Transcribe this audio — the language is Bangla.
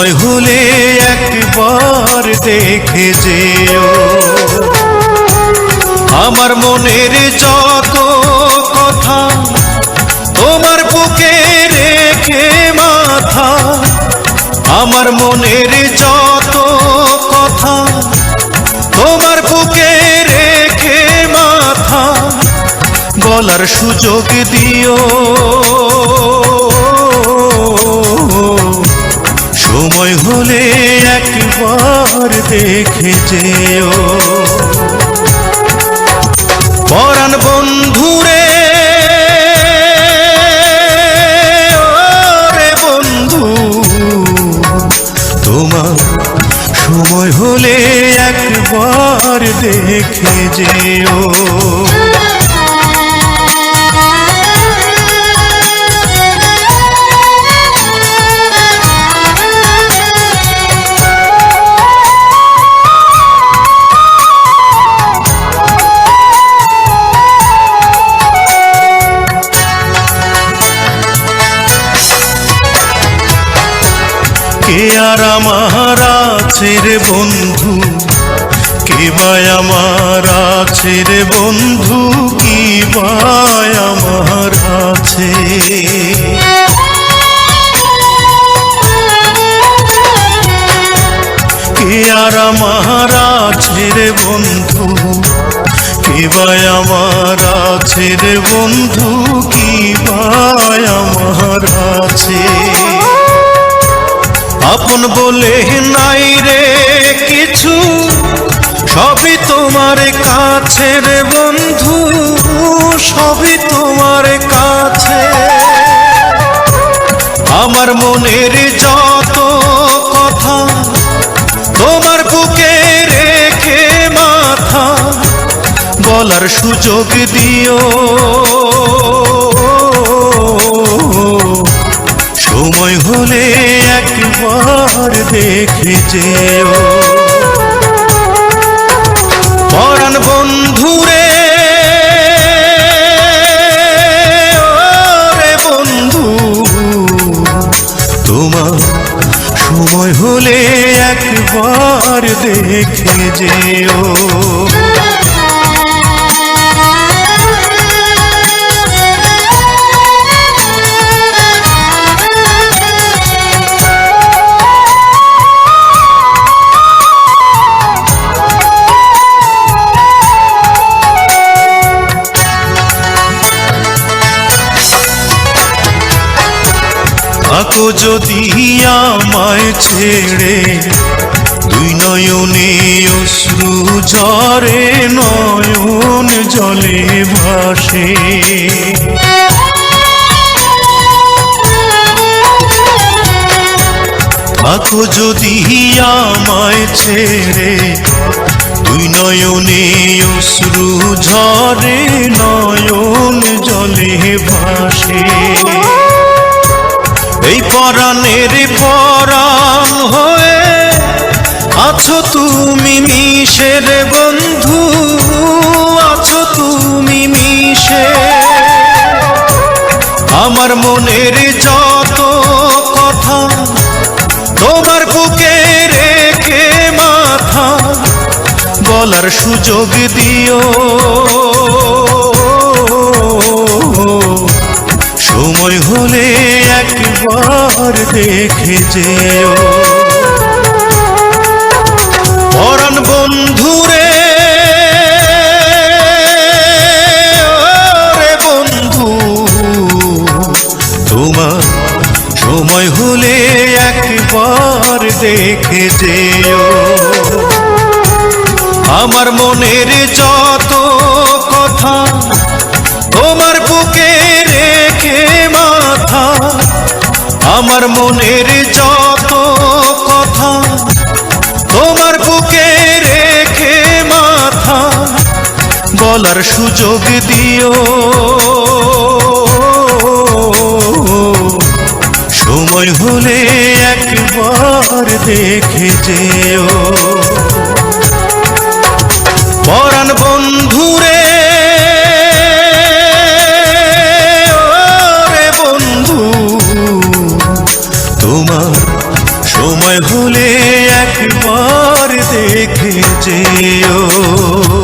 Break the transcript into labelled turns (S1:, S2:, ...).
S1: সময় হলে একবার দেখে যেও আমার মনের যত কথা তোমার বুকে রেখে মাথা আমার মনের যত কথা তোমার বুকে রেখে মাথা বলার সুযোগ দিও সময় হলে একবার দেখে যেও পরাণ বন্ধুরে ওরে বন্ধু তোমার সময় হলে একবার দেখে যেও কে আর আমার আছে রে বন্ধু কে বাই আমার আছে রে বন্ধু কি বাই আমার আছে কে আর আমার আছে রে বন্ধু কি বাই আমার আছে রে বন্ধু কি বাই আমার আছে আপন বলে নাই রে কিছু সবই তোমার কাছে রে বন্ধু সবই তোমার কাছে আমার মনের যত কথা তোমার বুকে রেখে মাথা বলার সুযোগ দিও সময় হলে একবার দেখে যেও পরাণ বন্ধুরে ওরে বন্ধু তোমার সময় হলে একবার দেখে যেও থাকো যদি আমায় ছেড়ে দুই নয়নে অশ্রু ঝরে নয়ন জলে ভাসে থাকো যদি আমায় ছেড়ে দুই নয়নে অশ্রু ঝরে নয়ন জলে ভাসে এই পরাণের পরাণ হয়ে আছো তুমি মিশে রে বন্ধু আছো তুমি মিশে আমার মনের যত কথা তোমার বুকে রেখে মাথা বলার সুযোগ দিও সময় হলে একবার দেখে যেও পরাণ বন্ধুরে ওরে বন্ধু তোমার সময় হলে একবার দেখে যেও আমার মনের যত কথা তোমার বুকে রেখে মাথা আমার মনের যত কথা তোমার বুকে রেখে মাথা বলার সুযোগ দিও সময় হলে একবার দেখে যেও পরাণ বন্ধুরে ওরে বন্ধু তোমার সময় হলে একবার দেখে যেও।